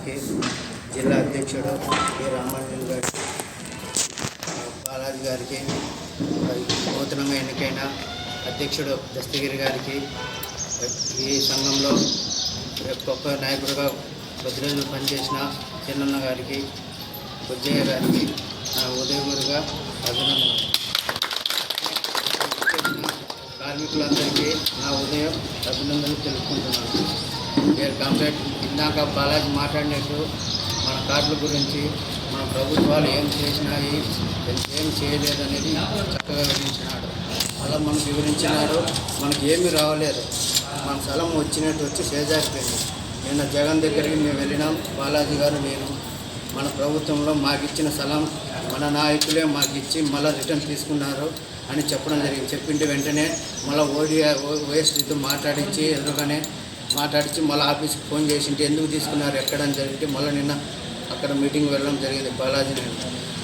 గారికి, జిల్లా అధ్యక్షుడు కె రామాంజన్ గారికి, బాలాజీ గారికి, నూతనంగా ఎన్నికైన అధ్యక్షుడు దస్తగిరి గారికి, ఈ సంఘంలో గొప్ప నాయకుడిగా 10 రోజులు పనిచేసిన చిన్నన్న గారికి, బుజ్జయ్య గారికి నా ఉదయగురుగా అభినందనలు. కార్మికులందరికీ నా ఉదయం అభినందనలు తెలుపుకుంటున్నాను. కంప్లీట్ ఇందాక బాలాజీ మాట్లాడినట్టు మన కార్డుల గురించి మన ప్రభుత్వాలు ఏం చేసినాయి, ఏం చేయలేదనేది చక్కగా వివరించినాడు. అలా మనకు వివరించినాడు. మనకి ఏమీ రావలేదు, మన స్థలం వచ్చినట్టు వచ్చి చేజారిపోయింది. నిన్న జగన్ దగ్గరికి మేము వెళ్ళినాం, బాలాజీ గారు నేను. మన ప్రభుత్వంలో మాకు ఇచ్చిన స్థలం మన నాయకులే మాకు ఇచ్చి మళ్ళీ రిటర్న్ తీసుకున్నారు అని చెప్పడం జరిగింది. చెప్పింటే వెంటనే మళ్ళీ ఓఎస్డీతో మాట్లాడించి ఎదురుగానే మాట్లాడించి మళ్ళీ ఆఫీస్కి ఫోన్ చేసింటే ఎందుకు తీసుకున్నారు ఎక్కడని జరిగితే మళ్ళీ నిన్న అక్కడ మీటింగ్ వెళ్ళడం జరిగింది. బాలాజీ నేను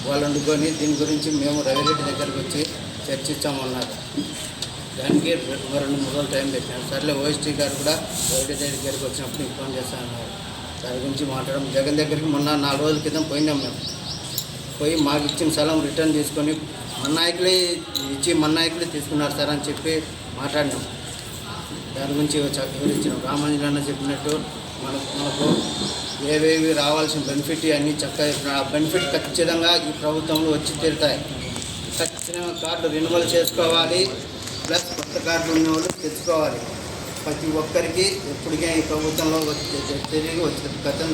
వాళ్ళు వండుకొని దీని గురించి మేము రవిరెడ్డి దగ్గరికి వచ్చి చర్చిస్తామన్నారు. దానికి 2-3 రోజులు టైం పెట్టినారు. సర్లే ఓఎస్టీ గారు కూడా రవిరెడ్డి దగ్గరికి వచ్చినప్పుడు నీకు ఫోన్ చేస్తానన్నారు. దాని గురించి మాట్లాడడం జగన్ దగ్గరికి మొన్న 4 రోజుల క్రితం పోయినాం. మేము పోయి మాకు ఇచ్చిన స్థలం రిటర్న్ తీసుకొని మన నాయకులే ఇచ్చి మన నాయకులే తీసుకున్నారు సార్ అని చెప్పి మాట్లాడినాం. దాని గురించి వివరించినాం. రామాంజన్ చెప్పినట్టు మనకు ఏవేవి రావాల్సిన బెనిఫిట్ అన్నీ చక్కగా ఆ బెనిఫిట్ ఖచ్చితంగా ఈ ప్రభుత్వంలో వచ్చి తీరుతాయి. ఖచ్చితంగా కార్డు రెన్యువల్ చేసుకోవాలి, ప్లస్ కొత్త కార్డు ఉన్న వాళ్ళు తెచ్చుకోవాలి. ప్రతి ఒక్కరికి ఎప్పటికే ఈ ప్రభుత్వంలో తిరిగి గతం